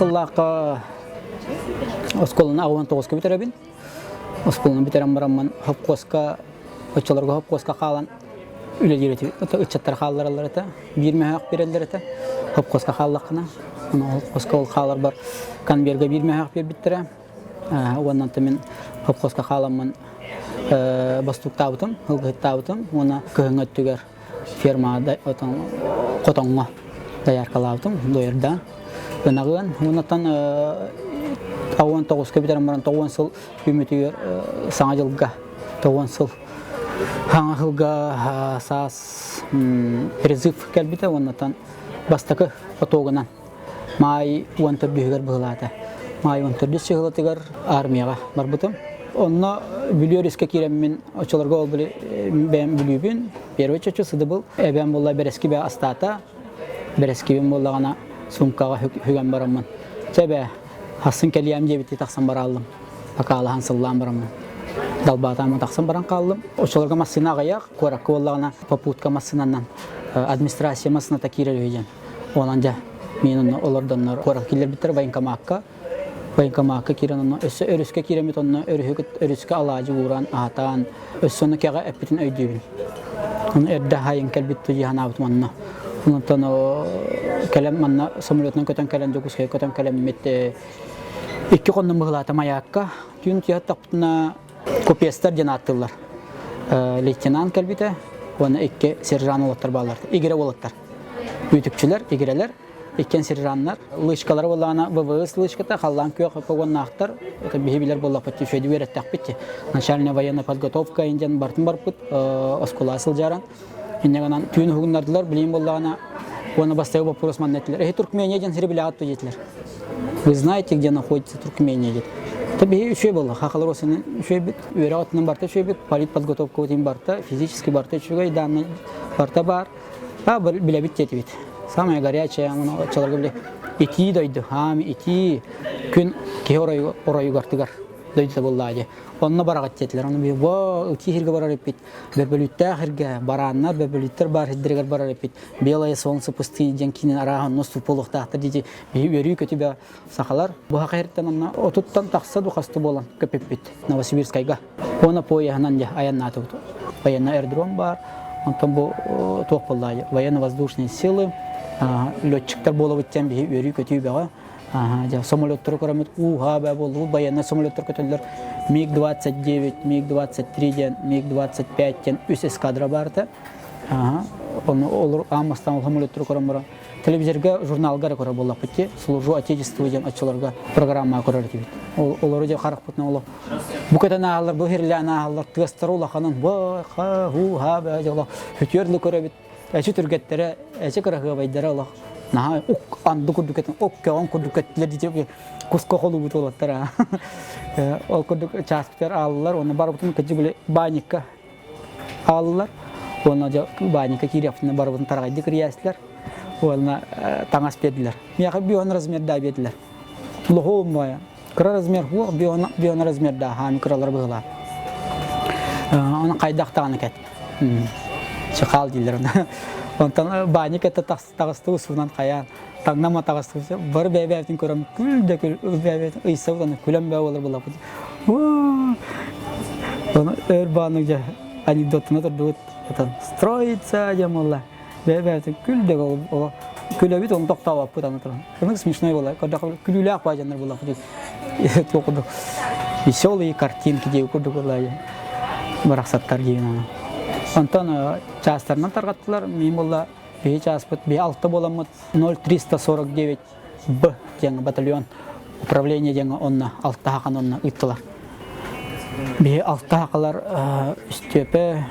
сыллаққа осколына ауан тоғызқа бітеребін. Осколына бітерем барамын хопқосқа, өтчаларға хопқосқа қалан үлел ереті. Үтчаттар қалалар алар еті, бір мәхақ берелдер еті. Хопқосқа қаллақына. Хопқосқа ол қалар бар. Канберге бір мәхақ бер біттірі. Оннан мен хопқосқа қаламын бастук табытым, хылғыт табытым. Оны күйін өттігер фермада қотонға даярқалабытым, дойырда. Өнағын, онаттан ауан тоғызқа бітерім баран 9 сыл үмітігер саңа жылға 9 сыл хаңа жылға саас призыв кәлбіті, онаттан бастықы отоғынан май 14 бүйгер бұғылады. Май 14 шығылатығар армияға барбытым. Онна бүлер іске керем мен очаларға ол бәм бүлібін, первый чөчі сыды бұл. Әбәм болла бәрескі бә астата, бәрескі бәм болла ғана сумкаға хүген барамын. Чәбә, хасын кәлиям дебетті тақсан бара алдым. Ақалыған сыллан барамын. Далбатамын тақсан баран қалдым. Очаларға массына ағаяқ, қораққы болла ғана попутка массынанан, администрация массына та керел өйден. Онан жа, мен олардан қорақ келер біттір военкомаққа. Военкомаққа керен өсі өріске керемет, оны өріске алажы ұран, атан, өсіні кеға әппетін өйдейбін. Оны әрді хайын кәлбетті жиған абытым анна. Онытын кәлем манна самолетінің көтен кәлем жоғысқа көтен кәлем еметті. Екі қонның бұғылаты маяққа. Түйін түйет тақпытына көпестер ден аттылар. Лейтенант кәлбеті, оны екі сержан олаттар баларды. Егере олаттар. Үйтікчілер, егерелер. Ekken sirranlar, lışkalar olana ВВС lışkata қаллан көк погоннақтар, это бихибилер болла патти шөйді вереттақ бітті. Начальная военная подготовка инден бартын барпыт, оскола асыл жаран. Иннеганан түйін хугындардылар, білейін боллағана, оны бастағы вопрос маннеттілер. Туркмения ден сиребілі атту жетілер. Вы знаете, где находится Туркмения дед? Это бихи үшей болла, хақалар осының үшей бит, өре атының барта үшей бит, политподготовка өтейін барта, физически барта үшейге, и данный барта бар. Біле бит жеті бит. Самая горячая, человек говорит, идти дойду, идти, күн ке ораю гартыгар, дойду боллади. Онна барагат жетилер, оны би, во, идти хирге барар епит, бебелюттер хирге, бараннар, бебелюттер бар хиддиргер барар епит, белое солнце пустыни денкинин арахан носу полуқтақтыр дейді, би өрүй көтібе сақалар. Бұға қайырттан онна, отуттан тақса дұқасты болан көпеппет, Новосибирскайға. Оны пояғынан де аяннаты бұты. Военный аэродром бар, онтан бұл тоқ боллади, военно-воздушные силы, летчиктер болуп өттен бии өрүй көтүй беға. Самолеттер көремет, бә болу, военный самолеттер көтелер МиГ-29, МиГ-23, МиГ-25 үс эскадра барды. Олар амастан самолеттер көрем бара. Телевизорға, журналға көре болла пөтте, служу отечеству ден атшыларға программа көрер дейбет. Олар өде қарық бұтына олар. Бұкетен ағалар, бұхерлі ағалар, тығыстар олақанын, бә жала, хөтерлі көре Әші түргеттері, әші қырағы байдары олақ. Наға анды күрдік етін, кеған күрдік еттілер дейіп, құсқа қолу бұты олаттар. Ол күрдік часпитер алылар, оны бар бұтын көтті білі баникка алылар. Оны баникка керептіні бар бұтын тарғайды кіриясылар. Оны таңас беділер. Мияқы бейон размерда беділер. Лұғуым бая. Кыра размер хуақ, бейон размерда хами кыралар бұғылар. Оны қайдақтағаны кәт. Чықал дейлер. Онтан баник әті тағысты ұсуынан қаян. Таңнама тағысты ұсы. Бір бәйбәйтін көрім. Күлді бәйбәйтін ұйса ұланы күлім бәй олар бұла бұды. Оны өр бағының жа анекдотына тұрды өт. Строится жам олар. Бәйбәйтін күлді олар. Күлі бет оны тоқтау ап бұдан отырын. Оның смешной олар. Күлілі ақ бай жандар бұла бұды. Тоқыды. Веселые картинки деу көрді олар. Барақсаттар дейін. Онтан частарынан тарғаттылар, мен болла бей частпыт, бей алты боламыд 0349 Б жаңы батальон управление жаңы онна, алты хақан онна ұйттылар. Бей алты хақалар Үстепі,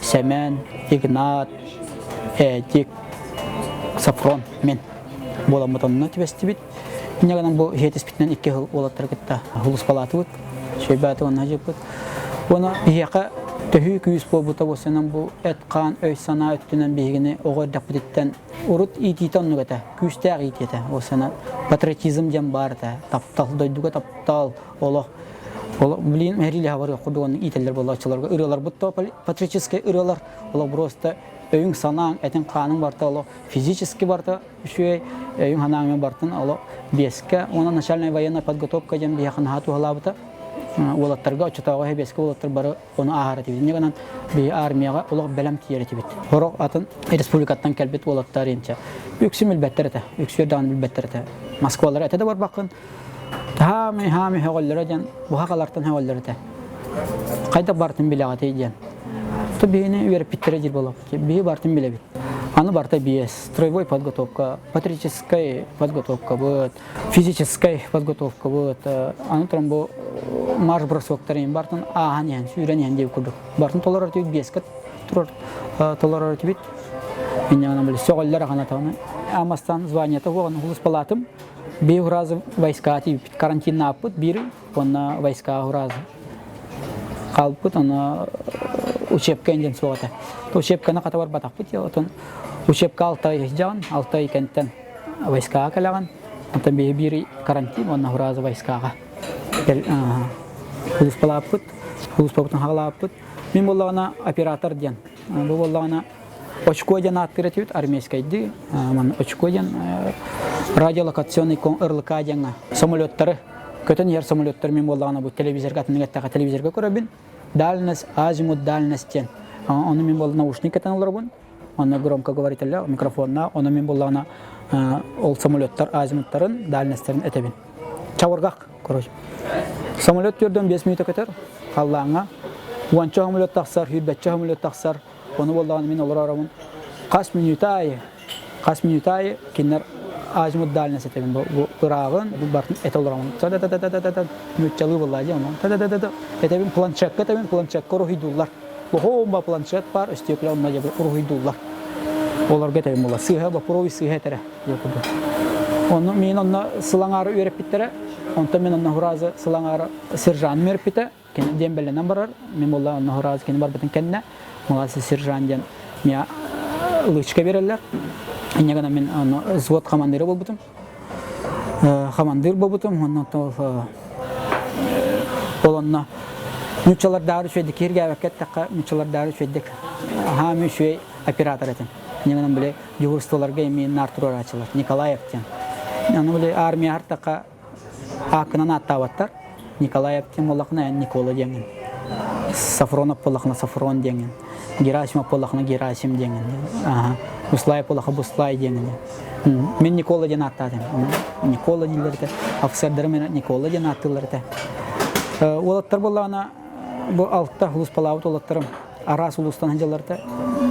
Сәмен, Игнат, Әдік, Сафрон мен боламыд онна тібесті бит. Негенен бұл жетіспітінен 2 жыл олаттар кетті. Хулыс палаты бұд, шөйбәті онна жеп бұд. Оны бейеқі Төхі күйіс болбыта болсынан бұл әтқан өй сана өттінен бейгіні оғырдақ бұдеттен ұрыт итейтен нүгеті, күйістәғ итеті. Осынан патриотизм ден барды, таптал, дойдуға таптал, олық Ол блин мэрили хабар курдуган ителлер болла ачыларга ыралар бутта патрический ыралар. Ол просто өйүң санаң этин каның барта ол физически барта үшөй өйүң ханаңмен бартын ол беске она начальная военная подготовка жем бияхан хату халабыта. Олаттарга очтагы хебеске олаттар бары оны ахарат бит. Негенен би армияга олар белем тиерет бит. Хорок атын республикаттан келбет олаттар энче. Үксүмүл беттерете, үксүрдан билбеттерете. Москвалар этеде бар бакын. Хами хаваллары жан бу хакалартан хаваллары. Кайда бартын билегати жан. То бийне үйрөп биттере жер болот. Би бартын биле бит. Аны барта биес, строевой подготовка, патриотическая подготовка будет, физическая подготовка будет. Аны тромбо марш-бросоктарын бартын аганен, сүйренен деп курдук. Бартын толар артып бескет турар, толар артып. Мен аны биле соголлар гана таны. Амастан званието болгон хулус палатым. Би уразы войска тип карантинна апыт, бири онна войска уразы. Калпыт аны учебка инден соғата. Учебканы қатабар батақпыт, отын учебка 6 ай жаған, 6 ай кенттен войскаға кәліған. Отын бири карантин, онна уразы войскаға. Хулус палаппыт, хулус палаппытын хағалаппыт. Мен болағына оператор ден. Бұл болағына очко ден аттыретівет, армейскайды. Очко ден радиолокационный РЛК денға. Самолеттары, көтін ер самолеттар мен болағына бұл телевизорға, аттынығаттаға телевизорға көрі дальность, азимут дальностен. Он мен бол наушник этен олар он громко говорит алла микрофонна, он мен болана ол самолеттар азимуттарын дальностьтерин этебин. Чавыргак, короче. Самолет көрдөн 5 минут кетер. Каллаңа. Уанча самолет таксар, хирбетча самолет таксар. Оны боллаган мен олар арамын. Кас минутай кинер азимут дальность этебин. Бу ырагын, бу бартын эт оларамын. Та-та-та-та-та-та. Мүччалы болла жаман. Та-та-та-та-та. Этебин планшет корохидуллар. Бохомба планшет бар, истеклен на жабы урухидуллар. Олар гетем мола сыха ба прови сыха тере. Оны мен онна сылаңары үйрөп биттере. Онта мен онна хуразы сылаңары сержант меріп бите. Кен дембеленен барар. Мен мола онна хуразы кен бар битен кенне. Мола сержант ден мия лычка берелер. Энегана мен онна взвод командиры болбутум. Командир болбутум. Онна то олонна Müçalar dağır şöydük, kirge vakit takka müçalar dağır şöydük. Hami şöy operatör etin. Neden böyle Yugoslavarga emin nartıror açılar. Nikolayev'ten. Yani böyle armiya takka akınan atavatlar. Nikolayev'ten olakna Nikola dengin. Safronov olakna Safron dengin. Gerasimov olakna Gerasim dengin. Buslayev olakna Buslay dengin. Men Nikola den atadım. Nikola dillerdi. Ofisердерим Nikola den attılardı. Olatlar bolana bu altta hulus palavut olatlarım aras ulustan hanjalarda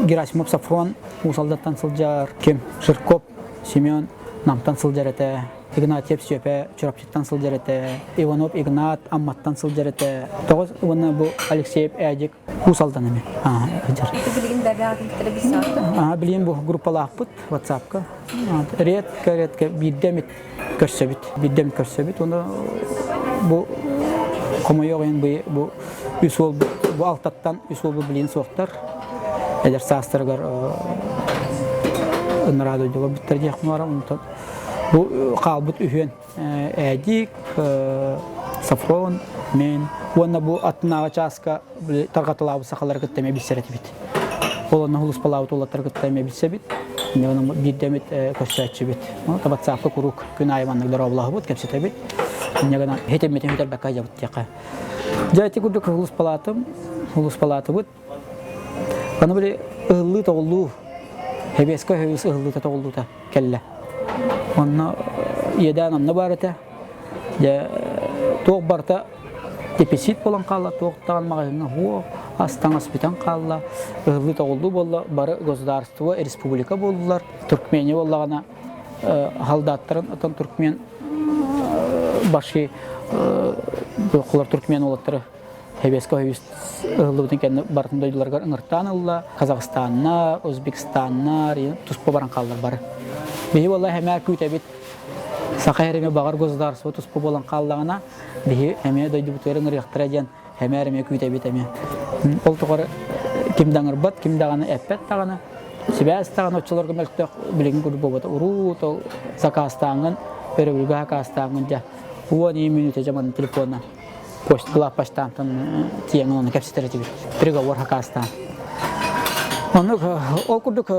Gerasimov Safron usaldattan sıljar kim Жирков Семен намтан сылжар ете Игнатьев Сөпе Чурапчыттан сылжар ете Иванов Игнат Амматтан сылжар ете тоғыз оны бұл Алексеев Әдик усалдан еме Білген дәрі телевизорда білген бұл группалақ бұд WhatsApp-ка редко биддемет көрсөбіт оны бұл Комойоқ ең бұл үсол бұл алтаттан үсол бұл білген соқтар әдер састырғар ынырады өйдіға бүттер дейқін бара бұл қалбыт үйен әдік, Сафрон, мен оны бұл аттынаға часқа тарғатылауы сақалар күттеме білсер әті бет ол оны ұлыс балауыт олаттар күттеме білсе бет бірдемет көстәтші бет табатсақы күрік күн айванлығдар аулағы бұд кәпсеті бет негана хетемметін хөтер бәкка жабыт тияқа. Жайты күрдік ұлыс палаты бұд. Аны біле ұғылы тоғылу, хебескі хөвесі ұғылы тоғылу та кәлі. Оны едан анны бар әті. Тоқ барта депесит болан қалла, тоқтаған мағайынна астан аспитан қалла, ұғылы тоғылу болла, бары государство, республика болдылар. Түркмені боллағана халдаттарын, отын Түркмен башки кулар Түркмен олаттары хебеске ұғылы кәні бартын дойдыларға ыңырттан ұлла, Қазақстанна, Өзбекстанна, тұспа баран қалдар бары. Бейі болла әмәр күйті бет сақай әреме бағар государство тұспа болан қалдағына бейі әме дойды бұтырын ұрияқтыра ден әмәр әме күйті бет әме. Ол тұғыры кімдаңыр бат, кімдағаны әппет тағаны, себәс тағаны отчыларға мәлікті білеген көрі болбаты. Ұру закастағын, өрі бүлгі хақастағын жа. 10 минуты жаман телефонна. Post glapastan tan tiang onu kapsiteri tibi. Приговор hakastan. Onu ol kurduk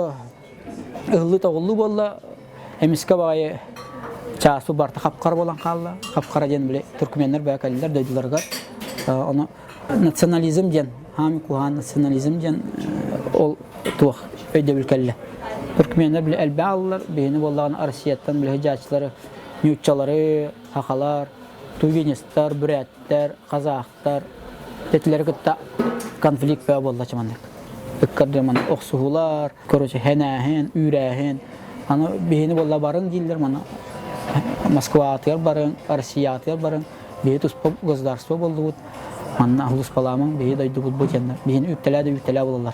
ыллы тоғылы болла эмиске багай чаасу барта капкар болан калла капкара ден биле түркменнер бакалилер дойдуларга оны национализм ден хами кухан национализм ден ол тух өйдө билкелле түркменнер биле элбааллар бени боллаган арсияттан биле жачылары нючалары хакалар тугенестер бүрәттер казактар тетлерге конфликт болла чаманак Кадреман оксухулар, короче, хенахен, үрәхен. Аны бейни болла барын дилдер, мана Москва атыр барын, Россия атыр барын. Бейни туспа государство болду. Манна хулус паламын, бейни дойду бут яндар. Бейни үптелә болалар.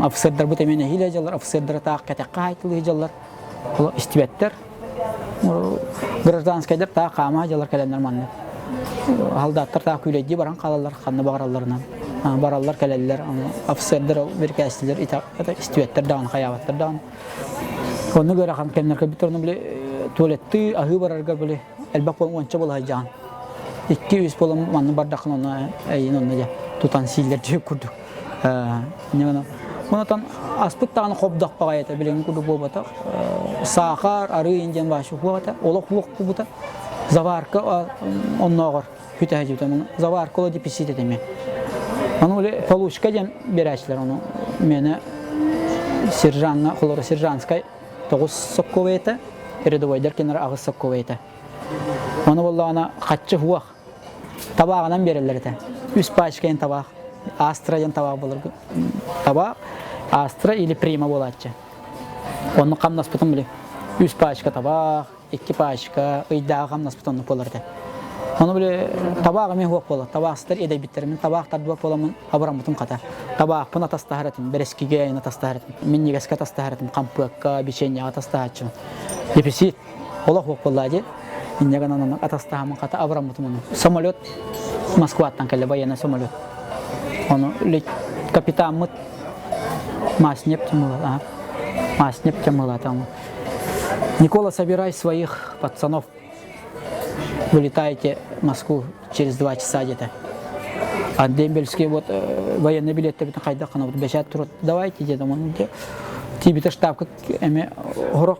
Офицердар бут эмене хиле жаллар, офицердар тааққата қайтылы жаллар. Ол истибеттер. Гражданскайдар таақ қама жаллар кәлендер манна. Халдаттар таақ күйлейді баран қалалар, қанны бағараларынан. Barallar kelediler, ofisyerler, birkaçlar, istibetler dağın, hayavattır dağın. Onu göre kan kendileri bir torunu bile tuvalette ahı bararga bile elbak olan onca bulacağın. 200 bolum manı bardakın onu ayın onu ya tutan siller diye kurdu. Ne bana? Ona tan aspet tağını kopdak bagayete bilen kurdu bu bata. Sağar arı incan başı bu bata. Olak bu bata. Zavarka onnagar hütahcı tamam. Zavarka o dipisit edemiyor. Onu öyle Palushka diyen biraçlar onu mene serjanna, kolora serjanskay 9 sokkovete, eredoyder kenar ağız sokkovete. Onu vallahi ana kaççı huak tabağından verirler ete. Üst başkayan tabak, Astra diyen tabak bulur. Tabak Astra ili Prima bolatçı. Onu kam nasputan bile. Üst başka tabak, iki başka, ıydağı kam nasputan nupolarda. Onu bile tabağı men huak bola. Tabağı star ede bitirimin tabağı tarduak bolamın abramutun kata. Tabağı puna tastaharatim, bereskiga ayna tastaharatim. Min nigaska tastaharatim, kampukka, biçenya tastaharatim. Depisit. Ola huak bola aja. Injagan anan atastahamın kata abramutun. Samolyot Moskva'dan kelle bayana samolyot. Onu le kapitan mut Masnep тянула, Masnep тянула там. Никола, собирай своих пацанов. Вылетаете в Москву через 2 часа где-то. А дембельские вот военные билеты бит кайда кана вот бешат турут. Давайте где-то он тибите штаб как эме хорок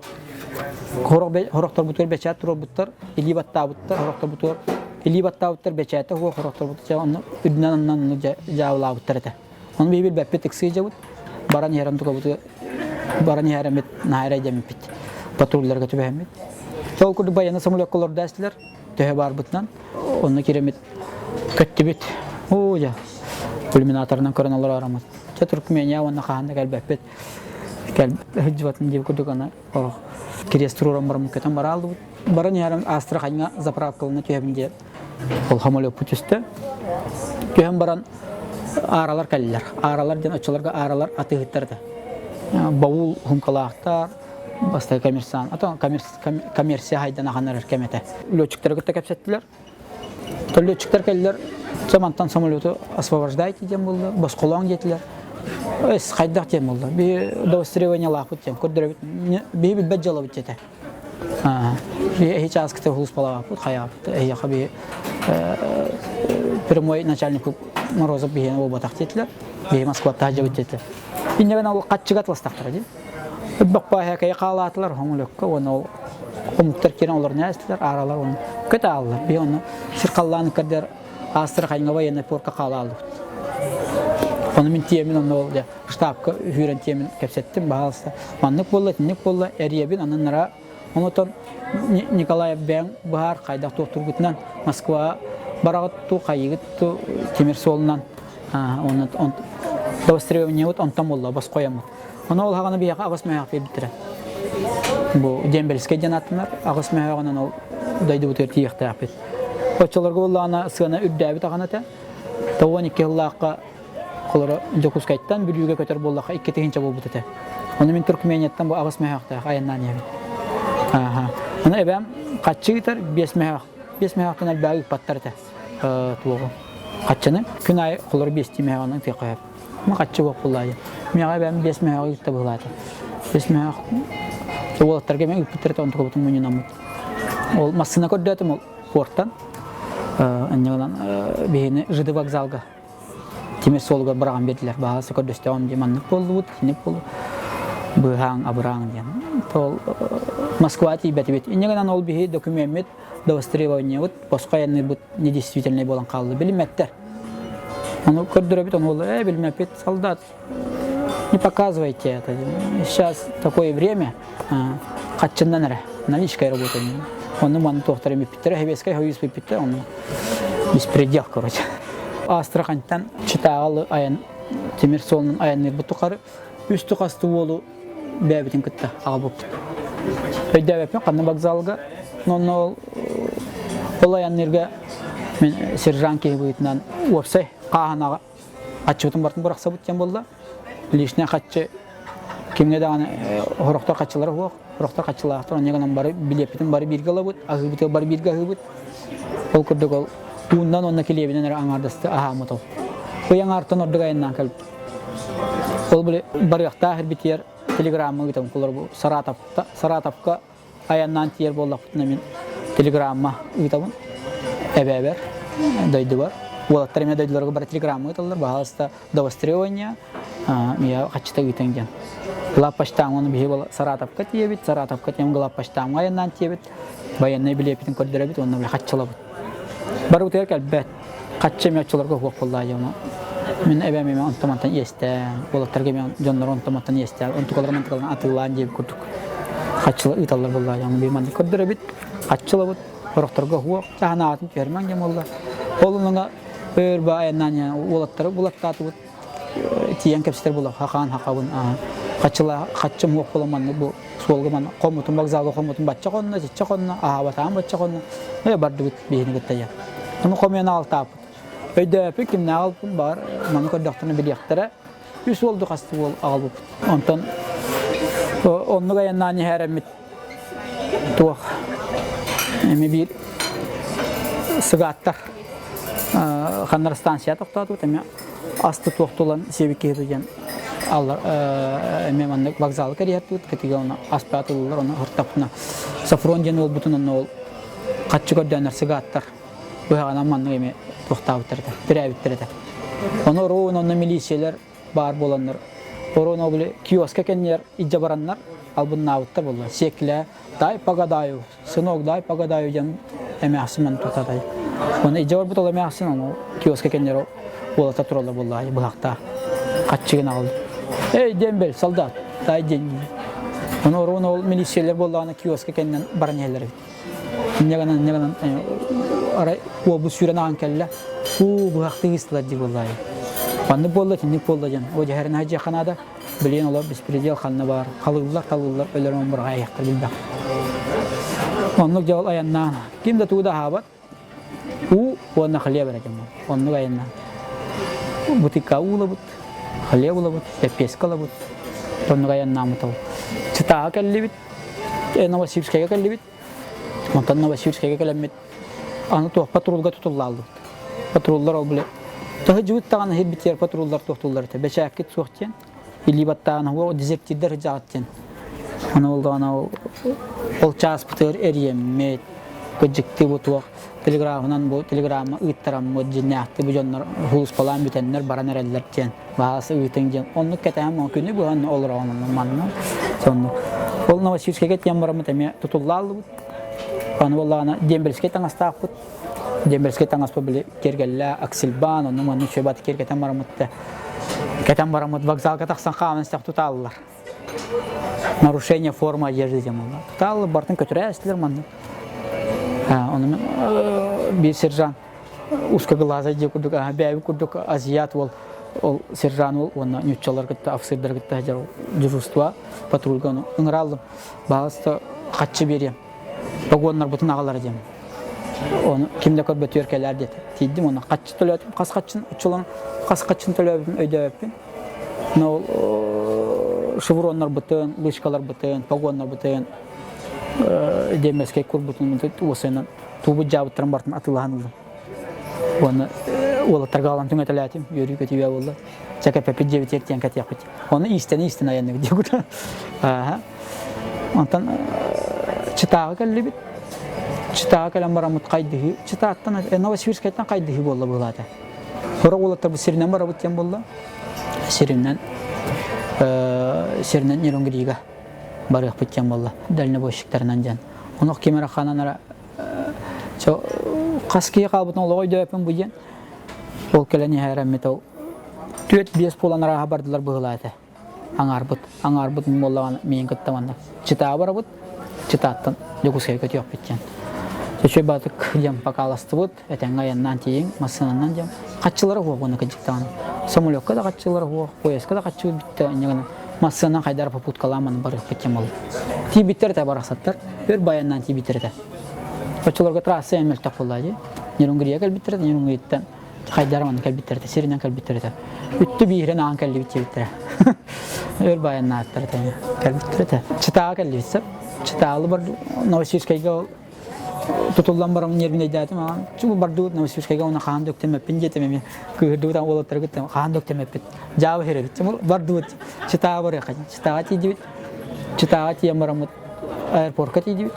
торбутер бешат турут буттар или батта буттар хорок торбутер или батта буттар бешат хо хорок торбутер он үднаннан жаала буттар эте. Он бибил беппе такси жабут баран ярам тука бут баран ярам бит найра жамит бит. Патрульлерге төбәмит. Сол күрдү баяна самолет колор дәстилер. Töhe var butlan, onu kiremit kötü bit. O ya, illuminatordan koronalar aramaz. Türkmeniya onu kahanda gelbet. Gel hicvatın diye kurduk ana. Kirestruram baram kötü var aldı. Baran yarım Astrakhanya zapravkalına töhebince. Ol hamole putüste. Töhem baran aralar kallar. Aralar den açılarga aralar atıhıttardı. Bavul humkalahtar. Bastay komersan, ata komersiya haydan ağanlar kemete. Löçükler gittik hepsettiler. Löçükler geldiler. Zamantan samolyotu освобождайте diyen buldu. Basqolan gettiler. Es qaydak diyen buldu. Bir dostrevanya laqut diyen. Kodrevit. Bir bejjala bitete. Hiç askıta hulus pala laqut qayap. Yaqa bir прямой начальник Морозов bihen o bataq dettiler. Bir Moskva tahja bitete. İnnegan ol qaççıgat lastaqtır diyen. Bakpa hekaya qalatlar homolokka onu umuktar kiren olar näsler aralar onu kötü aldı bir onu sirqallanı kadar Astrakhanya военный порка qalaldı. Onu min temin onu oldu. Ştabka hüren temin kapsettim bahalsa. Manlık bolla eriyebin ananlara onutan Nikolayev ben bahar qayda Turgutdan Moskva baraqat tu qayıgıt tu temir solundan onu dostrevniye ot ontam oldu bas qoyamı. Onu ol hagana bir ağız meyaq bitire. Bu Dembelske janatlar ağız meyaqından ol daydı bu terti yaqtaq bit. Oçalarga bollana sığana üddäbi taqanata. 12 yıllıqqa qolara Jokus kayttan bilüge köter bollaqa 2 teginçe bol bitete. Onu min Türkmeniyattan bu ağız meyaqta ayandan yebi. Onu ebem qaççı gitar 5 meyaq. 5 meyaqtan albağı pattarta. Tuğu. Qaççını günay qolara 5 meyaqdan teqayap. Ma qaççı boq bolladı. Meğer ben 5 meyaq yuttu buladı. 5 meyaq Oğullarga men üpütürte onu tokubutun münün amut. Ol masına koddatum porttan. Anyalan bihini jıdı vokzalga temir solga bırakın berdiler. Bahası kördüstüğüm diye manlık boldu, tinip boldu. Bıhang abrang diye. Tol Moskva tibet. Anyalan ol bihi dokumentet довостребование вот постоянно будет недействительный болан қалды білметтер. Он көрдіребет, он говорит, білмепет, солдат, не показывайте это. Сейчас такое время, қатчындан әрі, наличкой работаем. Он маны тоқтарым епиттер, хебескай хойыз епиттер, он беспредел, короче. Астраханьтан читағалы аян, темір солының аянны бұты қары, үсті қасты болу бәбетін күтті, ағыл бұпты. Өйді әбепен қанны вокзалға, но олаяннерге мен сержант кейбуйтынан опсай қағанаға қатшыбытын бартын бұрақ сабыттен болды. Лишне қатшы кемге дағаны ғұрықтар қатшылары ғуақ. Ғұрықтар қатшылағықтар, онегінен бары билепетін бары біргі ала бұд, ағыбыты бары біргі ағы бұд. Ол күрдік ол туындан онына келебінен әрі аңардысты ағамыт ол. Қойан артын ордық айыннан кәліп. Ол білі барықта әр бітер телеграммы ұйтам қолар бұл Саратовқа аяннан тиер боллақпытына мен телеграмма ұйтамын. Әбәбәр, дөйді бар. Олаттар еме дөйділерге бар телеграмма ұйталар. Бағалыста довостребование мен қатшыта ұйтанген. Лаппаштан оны бейі бол Саратовқа тиебет. Саратовқа тием лаппаштан аяннан тиебет. Баяннай білепетін көрдіребет, онына біле қатшылабыт. Бар ұтығар кәлбәт. Қатшы еме өтшілерге ұқ болла жауына. Мен әбәме мен онтаматтан естен. Олаттарға мен жонлар онтаматтан естен. Онтықаларынан атылан жеп көрдік. Қатшылы ұйталар болла жауына. Бейманды көрдіребет. Қатшылабыт. Ұрықтарға ұқ. Жағына атын көрмен жем олла. Олыныңа өрбі аяннан олаттары бұлаттаты бұд. Тиен кәпсетер болла. Хақан хақабын. Қатшым ұқ боламанды бұл. Солғы мана қомытын вокзалға қомытын батча қонына, жетча қонына, батаған батча қонына. Барды бұд бейіні күтті. Оны қомені алты апыд. Өйді өпі кімне алпын бар, маны көрдіқтіні білектірі. Үс олды қасты ол ағыл бұд. Онтан онны ғаяннан әрәмет туақ. Әме бір сығаттар қандар станция тоқтады бұд. Әме асты тоқтылан себеке едіген. Аллар мемандык вокзалы кәрияты кетиге оны аспатылылар оны хыртапына Сафрон жен ол бутун ол катчы көрдөнөр сыгаттар буягана манны эме токтабыттырды бирәбиттерди. Оны роон оны милициялар бар боланнар. Ороно биле киоска кеннер ижа бараннар албыннабыттар болду. Секле дай пагадаю, сынок дай пагадаю жан эме асман токтадай. Оны ижа бар бутала эме асман киоска кеннер болата туралар болду буакта катчыгын алды. Эй, дембел, солдат, дай деньги. Он ол милициялар болғаны киоска кеннен барнелер. Негенен арай обус жүрен аңкелле. Бұғақты ғыстылар деп болғай. Қанды болды, тінік болды жан. О жәхәрін әжі қанада білен олар беспредел қанны бар. Қалығылар, өлермен бұрға аяқтар білбәк. Онлық жауыл аяннан. Кемді туыда хабат? Онына қылия бәрәкен. Онлық аяннан. Бутикка ұлы бұд. Хлеб ловит, песка ловит, тонная намутал. Цитага калибит, Новосибирская калибит, монтан Новосибирская калибит. Аны то патрулга тутуллалды. Патруллар олбуле. Тағы жуыт таған хербитер патруллар тоқтуллар. Бәшәк кет соқтен, или баттан хуа дезертирдер жаттен. Аны олды ана ол час бітер эриемет, көджікті бұтуақ. Телеграммынан бұл телеграмма ұйттарам мұджинәқті бұл жонлар хулыс балан бүтенлер баран әрәлілер кен. Бағасы ұйттың кен. Оны кәтәм күні бұған олыр оңын манны. Ол Новосибирская кәтен барамы тәме тұтуллалы бұд. Оны болағына Дембельская таңастақ бұд. Дембельская таңас бұл білі кергелі Аксельбан, оны мұны шөбаты кер кәтен барамыдды. Кәтен барамыд вокзалға тақсан қамын істақ тұталылар. Нарушение форма одежды демалар. Тұталылар бартын көтірі әстілер манны. Onun bir serjan uska glaza je kuduk bäbi kuduk aziyat ol serjan ol ona nüççalar gitti afsirler gitti hajar jurustva patrulgаны ыңыралдым багыста катчы берем погоннар бутун агалар дем оны кимде көрбөт өркелер деді тийдим оны катчы төлөдүм кас катчын учулан кас катчын төлөдүм өйдөппүн но шевроннар бутын лышкалар бутын погоннар бутын демескей курбутун осынан тубу жабыттырым бартын атылганылдым. Оны олаттарга алам түңөтөләтим, йөрү көтүбө болду. Жака пепе жебит ертен катыяк. Оны истен аянны деп. Онтан чытагы келбит. Çıtağa gelen baramut kaydığı, çıtaattan Novosibirsk'ten kaydığı bolla bulata. Sonra olatlar bu Sirinden baramut yan bolla. Sirinden Nirongiriga barık bitken bolla. Daline boşluklarından can. Onu kemera xananara kaskiye qabıtın oluğu döpün bu yen. Ol keleni hayran o. Tüet bies polanara habardılar bulata. Angarbut bolla meyin kıttamanlar. Çıtağa baramut, çıtaattan Jokuskaya kötü yok bitken. Şöyle batık jam pakalastı bud, etenge yandan tiyin, masanından jam. Kaççılara huwa onu kıcıktan. Samulyokka da kaççılara huwa, koyaska da kaççı bitti. Yani masandan kaydar paput kalaman barık bitken bol. Ti bitter de barasatlar, bir bayandan ti bitter de. Kaççılarga trasa emel tapılladı. Nirongiriya kal bitter de, Nirongiriyattan kaydar man kal bitter de, Sirinden kal bitter de. Üttü bihren an kal bitter. Bir bayandan atlar da, kal bitter de. Çıtağa kal bitsep, çıtağlı bar Novosibirsk'e tutuldan baramın yerine gidelim ama çünkü bardu Novosibirsk'e ona kan döktüm hep pincetim mi kırdığı olatlar gittim kan döktüm hep cevap verir çünkü bardu çıtağa var ya çıtağa tiyi çıtağa tiyi baramın airport tiyi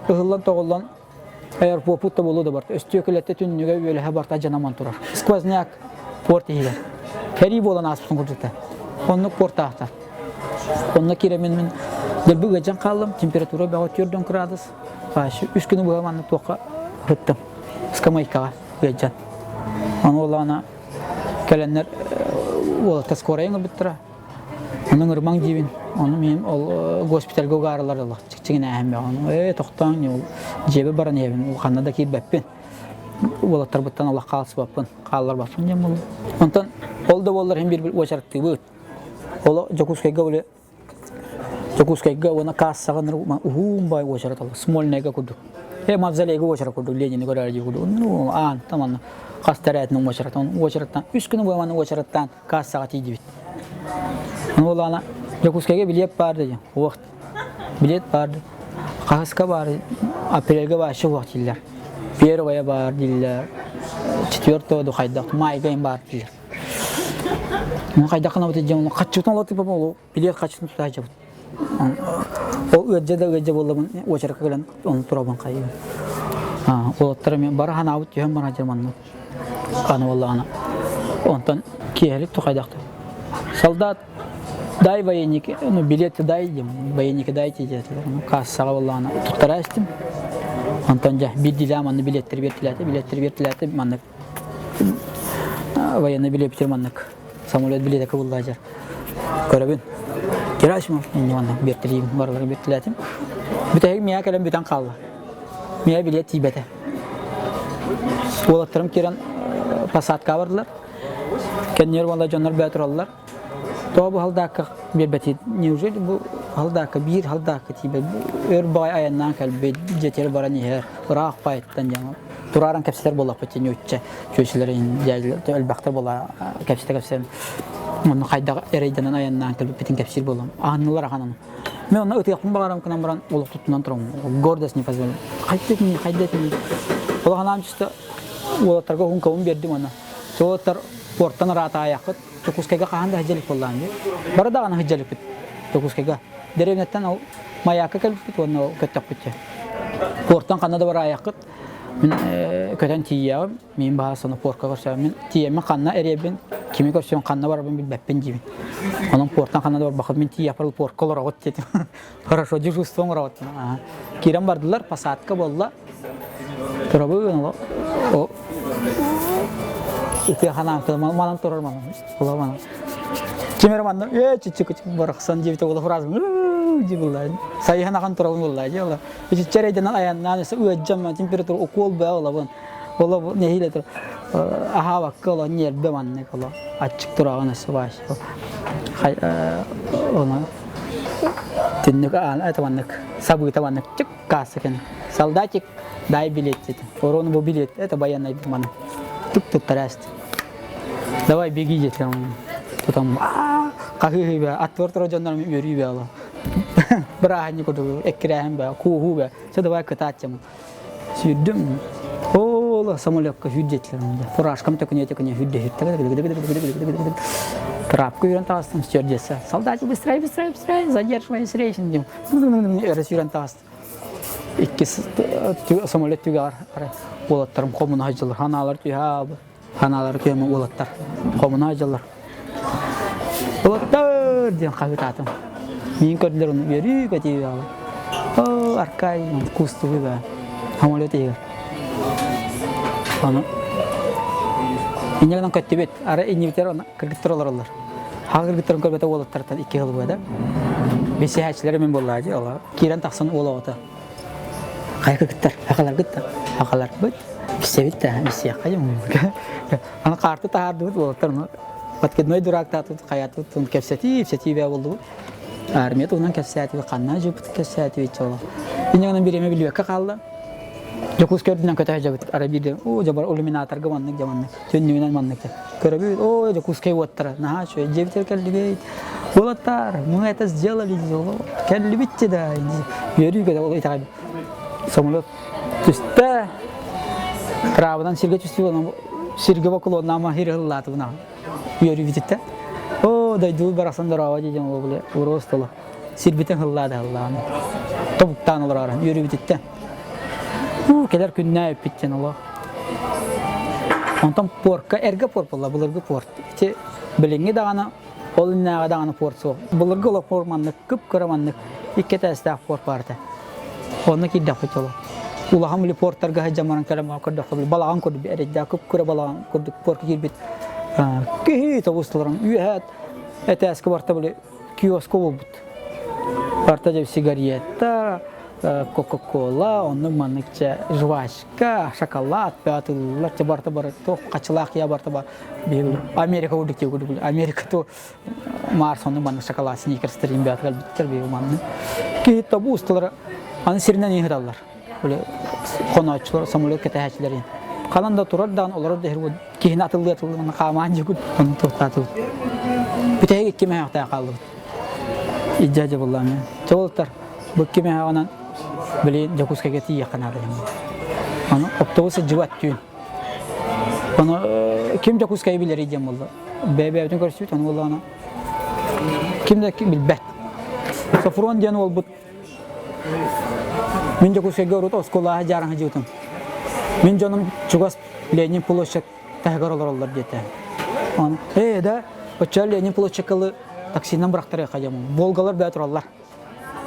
hızlan toğullan airport da bolu da var üstükelette tünüge böyle haberta canaman turar skvazniak port ile feri bolan aspın kurduta onun porta ahtar onun kiremin Gelbi gajan kaldım, temperatura bağı 4 gradus. Başı 3 günü bu hemen toka hıttım. Skamayka gajan. Onu olana gelenler ola taskorayın bittira. Onun ırmang dibin. Onu benim hospital gogarlar Allah. Çıkçıgına hem ya onu. Toqtan ne ol. Jebe baran evin. O Kanadaki beppin. Ola tarbıttan Allah qalsı bapın. Qallar bapın jam bol. Ondan olda bollar hem bir oşartdı bu. Ola Jokuskayga böyle Jokuskayga ona kassagan bay oşarat Allah. Small nega kudu. Mavzalega oşarat kudu. Lejini gorarji kudu. No an tamam. Kastaratın oşarattan. 3 günü bu hemen oşarattan kassaga tiydi. Olana Jokuskayga bilet bardı ya. Vaqt. Bilet bardı. Qaska bardı. Aprelga başı vaqtlar. Первая бар дилер. 4-ді қайдақ майгайын бар дилер. Мен қайдақ қана өте жамын қачуытын олаты ба ол билет қачуытын тұта жабыт. Ол өтже болдымын очарқа келен оны тұрабын қайын. Олаттары мен бара хана ауыт жүйен бара жерманны. Аны олла ана. Онтан кейелік тұқайдақты. Солдат дай военники, билеті дай дем, военники дайте деділер. Кассаға олла ана тұттара істім. Ondan ja bir dilamanı biletleri verdiler manlık vayanı bile bitirmanlık samulet bile de kabullayacak görevin geraşmam ne manlık bitireyim varları bitirledim bir tek miya kalem biten kaldı miya bilet tibete olatlarım kiran pasat kavardılar kendiler vallahi canlar beter aldılar bu haldaki bir beti New bu haldaki bir haldaki tibe örbay ayandan kalbe jeter barani her raq payttan jama turaran kapsler bolla patin ötçe köşelerin jaylar elbaqta bolla kapsler onu qayda ereydan ayandan kalbe bitin kapsir bollam anılar hanan men onu öte yapım bagaram kınan baran oluq tutunan turam gordas ne fazla qaydet ola hanam işte olatarga hun kavun berdim ona sotar portan rata ayaqıt Jokuskayga qahanda hajalik bollandı barada ana hajalik bit Jokuskayga derevnetten o mayaka kalbit onu kötük bitti portan kanada var ayaqıt men köten tiya men bahasını porka görsə men tiyeme kanna erebin kimi görsəm kanna var ben bilbepin gibi onun portan kanada var baxıb men tiya yapar porkalar ot dedim хорошо держусь sonra kiram bardılar pasatka bolla turabı o İki hanım malam turur malam ulan Kimeramanlar çık baraksan jebite ola frazım jibulay sayhan akan turun bollay jala hiç çereyden ayandan ise öjjam temperatur okol ba ola ne hile tur aha vakala niyer be manne kala açık turağına savaş ona tinnik an atamanlık sabu tamanlık çık kasken soldatik дай билет dedi oronu bu bilet это bayanay bana tuk tarast давай беги жетем потом kahih be atvar trojanlar yürüyor be Allah berani kodu ekran be kuhu be sada var kıtaçım sürdüm ola samolyakka hüccetlerimde furaşkam tekniğe hüdde trapku yuran tastım stewardessa солдаты быстрее задерживай срейшн дим раз yuran tast İkisi samolyot tügar olatlarım komuna hacılar. Hanalar tüya hanalar köyme olatlar. Komuna hacılar. Olatlar diye kavitatım. Min kötüler onu yürü kötü ya. O arkay kustu gibi. Samolyot tügar. Onu İnce'den kötü bit. Ara ince biter ona kırgıttır olurlar. Hagır gıttırın körbete olatlardan 2 yıl boyda. Besi haçları men bolladı Allah. Kiran taksan olawata. Kayka gittar, hakalar gittar. Hakalar bit. Bisebit de bisi yakayım. Ana kartı tahardı bu otarma. Patket noy durak ta tut kayat tut kepseti be oldu. Armiyat ondan kepseti ve kanna juput kepseti ve çola. İnce'nin birime biliyor kaldı. Jokus kördünden kötü hacabit arabide o jabar illuminator gamanlık jamanlık tününden manlık körübü o jokus kay wattara nah şu jebiter kelli bolattar bunu etas jalali jolo kelli bitti da yürü kadar o itabi samolot tüste trabadan sirge tüstü olan sirge bakılı nama hirhıllatı buna yürü bitti o da du barasan da ravacı jam o bile urostala sirbiten hılladı Allah'ım topuktan olur aran yürü bitti keler günne öpütten Allah. Ondan porka erge porpalla bulurgu port. İşte bilingi dağına olunnağa dağına portso. Bulurgu ola pormanlık kıp kıramanlık iki testah port vardı. Onu ki dağıt çolo. Ulaham bile portarga hacamaran kalem akar dağıt balağan kodu bir erek dağıp kıra balağan kodu porka girbit. Ki tavuslarım üyet eteski varta bile kiosko bulbut. Varta cev sigaretta Coca-Cola, onun manıkça jvaşka, şokolat, beatıllar, çabarta bar, to kaçlak ya barta bar, Amerika udik ya udik, Amerika to Mars onun manık şokolat, sneakers terim beatgal bitter bir manık. Ki tabu ustalar, anı sirinden iyi hırallar, böyle konaçlar, samolyot ketehaçları. Kalan da turar dan olar da herwo kihin atıldı mana kamancı gud onu tutatu. Biteye kime hayata kaldı. İcazı vallahi. Çoğultar bu kime hayanan beli jakus kageti yakan ada. Ana otobüs jiwat tün. Ana kim jakus kay bilir ijam valla. Bebe bütün karşı tün valla ana. Kim de kim bilbet. Safron diyan ol but. Min jakus kay gorut oskola jarang hajutum. Min canım çugas Lenin poloşak tahgaralar ollar diyete. Ana da o Lenin poloşakalı taksinden bıraktırıyor kacamı. Volgalar da turallar.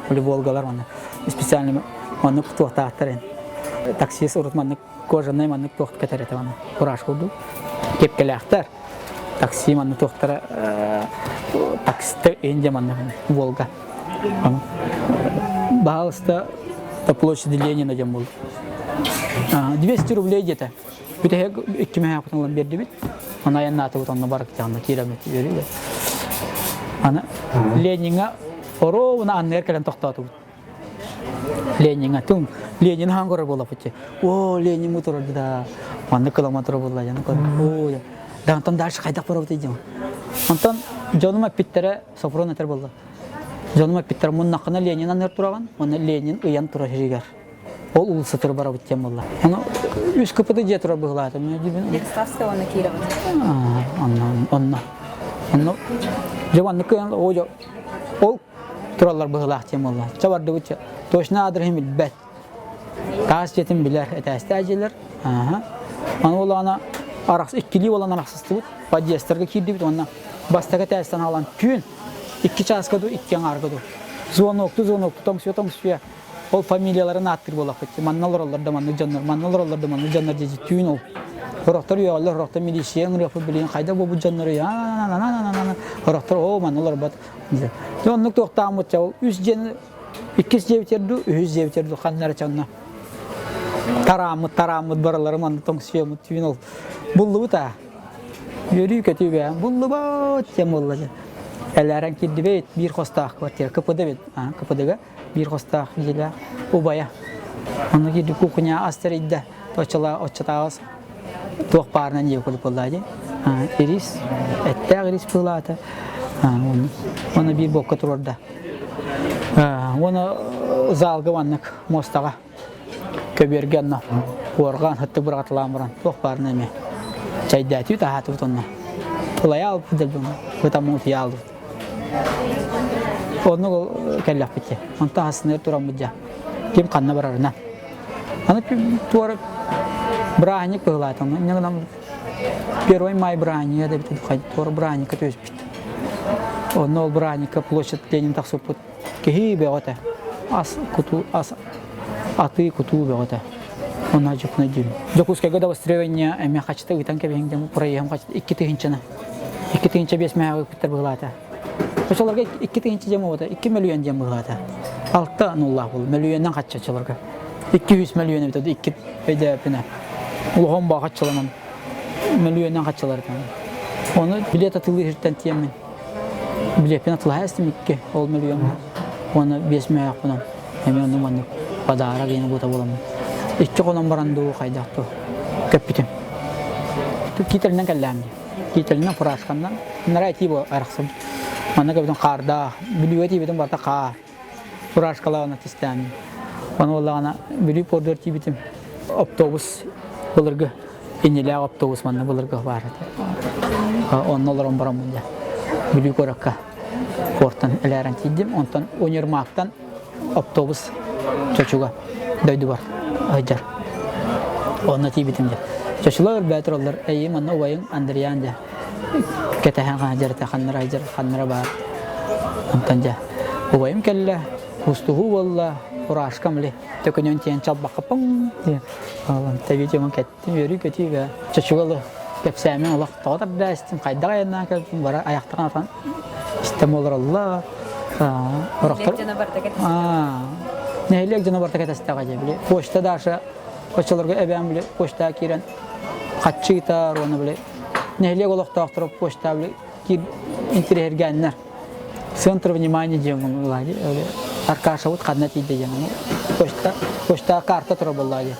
Böyle Volgalar mana. Spesialni mana tuh tahtarin. Taksi surut mana kojanay mana tuh keterete mana. Uğraş oldu. Kepkelekler. Taksi mana tuh tara taksi ince mana Volga. Bahasta площади Ленина jam oldu. 200 рублей где-то. Bir de 2 meha kutanlan berdi bit. Ana yan natı kutanla barak canlı kilometre veriyor. Ana Lenin'a oro ona anner kelen toxtatı. Lenin'a tum Lenin hangora bola pıçı. O Lenin motor da. Mandı kilometre bola yana ko. O ya. Dantan daş kaydak para öteceğim. Ondan canıma pittere sofron eter bola. Canıma pittere mun nakına Lenin anner turagan. Ona Lenin uyan tura hirigar. Ol ulusu tır bara biteceğim valla. Onu üç kapıda diye tura bıhladım. Лекстарство ona kiravat. Onu Javanlık yan o ol turalar bıhlahacağım valla. Çavardı bıçı. Toşna adırhim bilbet. Taş yetim biler etesteciler. Onu olana araks ikili olan araksızdı bu. Padyesterga kirdi bit ona. Bastaga testten alan tün. 2 çaskadu 2 yan argadu. Zonoktu tongsuya. O familyaların attır bolakçı. Mannalar ollardı manlı canlar diye tüyün ol. Rohtar yollar rohtar milisiyen yapıp bilen kayda bu canları ya. Rohtar o mannalar bat. Jonluk toxtamut çav 3 jen 2 jevterdu 3 jevterdu xanlar çanna. Taramut baraları manlı tongsuya tüyün ol. Bullu ta. Yürü kötü be. Bullu bat cemollaca. Ellerin kirdi beyt bir hostaq kvartira kapıda beyt. Kapıdaga bir hostaq jela ubaya. Onu kirdi kukunya asteridde. Toçatağız. Toq parnan ye kulip olladı. Iris ette iris pulata. Onu bir bokka turda. Onu zalga vannak mostaga. Köbergenna. Organ hattı bıraktılamıran. Toq parnan me. Çaydati tahatı tonna. Pulaya alıp delbim. Kutamut yaldı. Onu kellak bitti. Onta hasınır turamıca. Kim kanna bararına. Аны туар браник пыглатан. Нягнам первый май брани, да бит хай туар браника то есть. Он нол браника площадь Ленин так супут. Кихи бегота. Ас куту ас аты куту бегота. Он ажук надил. Жокускай года востревения я хочу вы танке бегем проехам хочу 2005 май Питер пыглата. Почаларга 2000 жема бота 2 миллион жема пыглата. 6 нулла бул миллионнан кача чаларга. 200 миллион бит 2 педапина. Улгон ба качаламан. Миллионнан качалардан. Оны билет атылы хиртен тиемен. Билетпен атылайсым 2 ол миллион. Оны 5 май акынан. Эми оны маны падара гени бота боламын. 2 колон баранду кайдакты. Капитан. Кителинен келләм. Кителинен фурашкандан нарайти бо араксым. Аны капитан карда, билети битен барта кар. Фурашкаларны тистәм. Аны оллагана били пордер тибитим. Автобус булырга. Инеле автобус манны булырга бар. Оннолорон барамында. Били коракка. Портан эләрен тидим, онтан 20 мактан автобус чачуга дойду бар. Айдар. Онна тибитимде. Чачулар бәтроллар әйе манны уайын Андриянда. Кетәһән хаҗарта ханнара айдар ханнара бар. Онтанда. Уайым келле. Устугу валла урашкамли. Төкөнөн тен чалбакапың. Алан тавитемон кеттим, йөри көтүгә. Чачугалы кепсәмен Аллах тагы бәстим. Кайда янна кәлдим бара аяктан атан. İstemolur Allah. Лек жанабарда кетесиз. Ne lek canavar takatasta gajabli. Poçta daşa poçalarga ebem bile poçta kiren kaççı gitar onu bile. Ne lek olaqta aqtırıp poçta bile ki interhergenler. Центр внимания дегем лади. Аркаша вот кадна тиде дегем. Poçta карта тора боллади.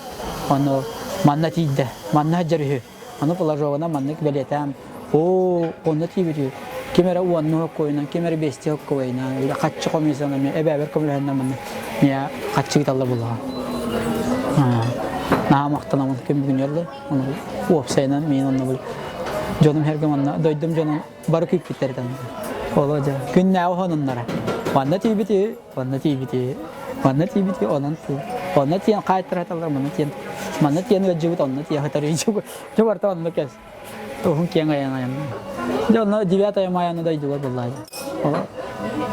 Аны манна тиде. Манна жарыхы. Аны положована маннык билетам. Оны тибири. Кемера уанну койна, кемера бести койна. Каччы комиссияны мен эбәбер көмләһеннән мен. Я каччы гиталла була. На мактанамын кем күнерле. Аны опсайнан мен аны бул. Жонум хергеманна дойдым жонум бары кип кетерден. Олажа. Күннә ohonunlara. Ванна тибити, онан ту. Онна тиен кайтыраталар мен тиен. Манна тиен вәҗибет онна тиен хатары җуг. Җубарта онна кес. Тоһун кеңгәян. Жона 9 мая дойду буллай.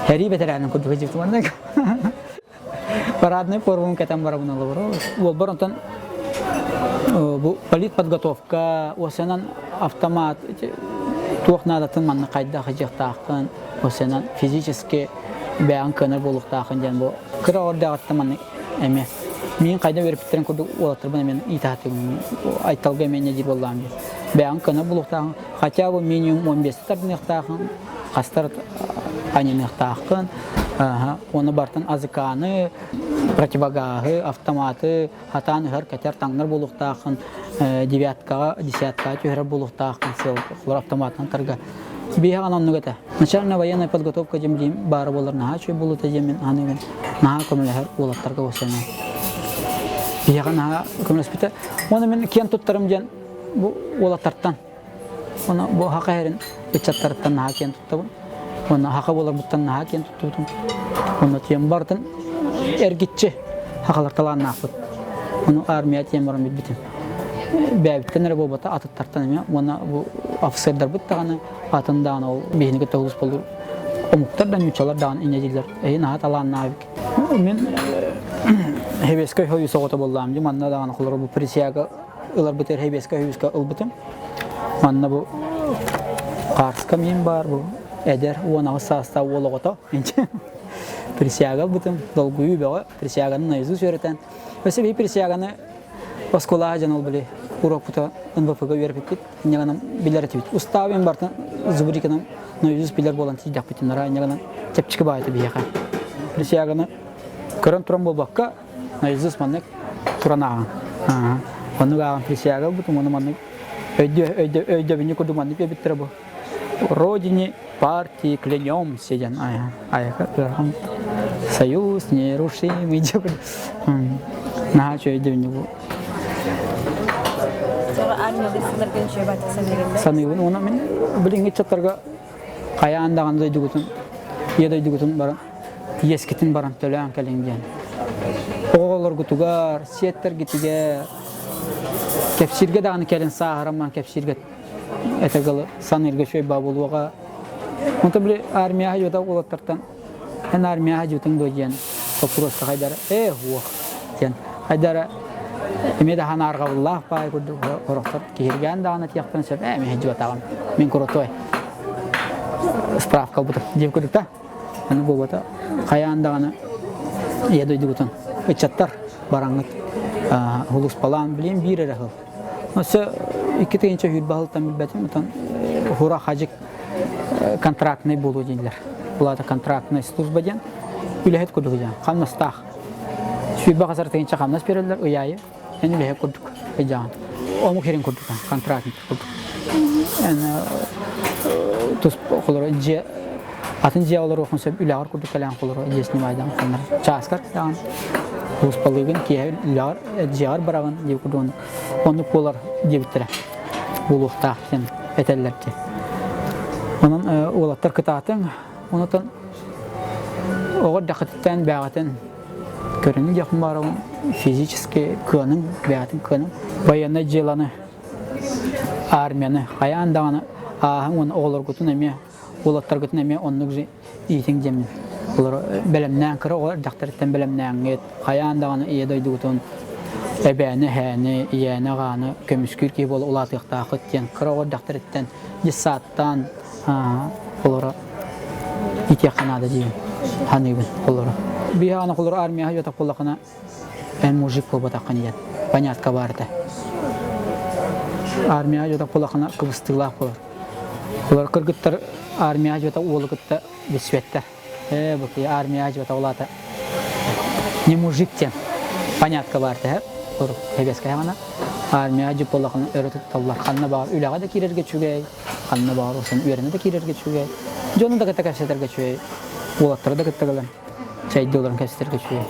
Хәри бетерәнен күдү җиптем анда. Парадный формун кетем барабын алып. Ул барынтан бу полит подготовка, осенан автомат туохнадатын манны кайда хаҗактакын, осенан физически бәян көнер булуктакын дигән бу. Кыра орда аттыман эме. Мин кайда берип битерен күдү улатырбын мен итаатым. Айталга мен дип булган. Бәян көнер булуктакын, хотя бы минимум 15 тарныктакын, кастар аниныктакын, оны бартын азыканы, противогазы, автоматы, хатаны һәр катер таңнар булуктакын, 9-ка, 10-ка төһәр булуктакын, сел автоматтан тарга. Бия ганны гата. Начальная военная подготовка дим бар буларна ачы булут дим аны на көмөлөр булаттарга осына. Бия гана көмөлөспүтө. Оны мен кен туттарым ден бу улаттардан. Оны бу хакайрын ичаттардан на кен туттабын. Оны хака булар буттан на кен туттубун. Оны тем бардын эргитчи хакалар таланна акыт. Оны армия тем барам битим. Бәбиттен работа аттартан эме. Оны бу офицерлер буттаганы атындан ол бейниге тоғыз болу. Омуктардан үчалардан инедилер. На таланна мен Хебескай хойы соғыты болдам. Манна даган кулар бу присяга ылар битер Хебескай хойыска ылбытым. Манна бу Карска мен бар бу. Эдер уна саста ологото. Присяга бутым долгую бага присяганы наизусть өретен. Өсе би присяганы оскола жанал биле. Урок бута НБП-га верип кет. Няганы билер тибит. Уставым бартын зубриканым наизусть билер болан тидак битин нара няганы чепчики байты бияка. Присяганы көрөн турам болбакка наизусть маннык туранаган. Оны гаган присяга бутум оны маннык өйдө бини кудуманны биттер бу. Родине партии клянемся, союз нерушимый. На что иди в него. Саныгын, оны мен білінгі чаттарға қаяндаған дойды күтін, едойды күтін баран, ескетін баран төлән кәліңден. Оғы oğlar gutugar, siyetler gitige, kepsirge dağını kelin sağıraman kepsirge etegalı sanırga şöy babuluğa. Onta bir armiya hacıda oğlatlardan, en armiya hacıtın dojen, topurosta haydara, huah, jen, haydara, ime de hanarga Allah pay kudu oroktar kihirgan dağını tiyaktan söp, me hacıva tağın, min kurotoy. Spravka budur, jeb kuduk da, hani bu bata, kayan dağını, ya doydu gutun, ıçattar, barangıt, hulus palan bileyim bir ere hıl. Nasıl iki teyince hür bahıltan bilbetim, utan hura hacık kontrakt ne bulu dinler. Bulada kontrakt ne slujba den, ülehet kuduk jan, kalmas tağ. Şu bakasar teyince kalmas verirler, uyayı, en ülehet kuduk, jan. Omuk herin kuduk, kontrakt kuduk. En tus kolor atın ciğerler okun sebep üleğer kuduk kalan kolor jesni maydan kanlar. Çaskar jan. Hulus palığın ki üleğer ciğer bırakın diye kudun. Onu polar diye bitire. Bulukta sen eteller ki. Onun oğlatlar kıtatın, ondan oğul dakıttan bağıtın görünün yakın var onun fiziki könün bağıtın könün bayanı celanı armiyanı kayan dağını onun oğullar gutun emi oğlatlar gutun emi onun güzel iyitin cemin oğullar belemden kırı oğul daktarıttan belemden et kayan dağını iyi doydu gutun ebeni heni iyeni kanı kömüskür ki bol olatık takıtken kırı oğul daktarıttan cisattan oğullar itiyak kanada diyeyim hanıybın oğullar bir ana oğullar armiya hacıta kollakına en mujik bu batakın yen banyat kabardı armiya hacıta kollakına kıvıstıglah olur oğullar kırgıttar armiya hacıta oğulu gıtta bisvetler bu armiya hacıta olata ne mujik diyen banyat kabardı hep olur hebeske hemen armiya hacı kollakına öğretip tallar kanına bağır ülağa da kirer geçügey kanına bağır olsun üzerine de kirer geçügey jonun da kıtta kapseter geçügey oğulakları da kıtta kalan çaydı olan kapseter geçügey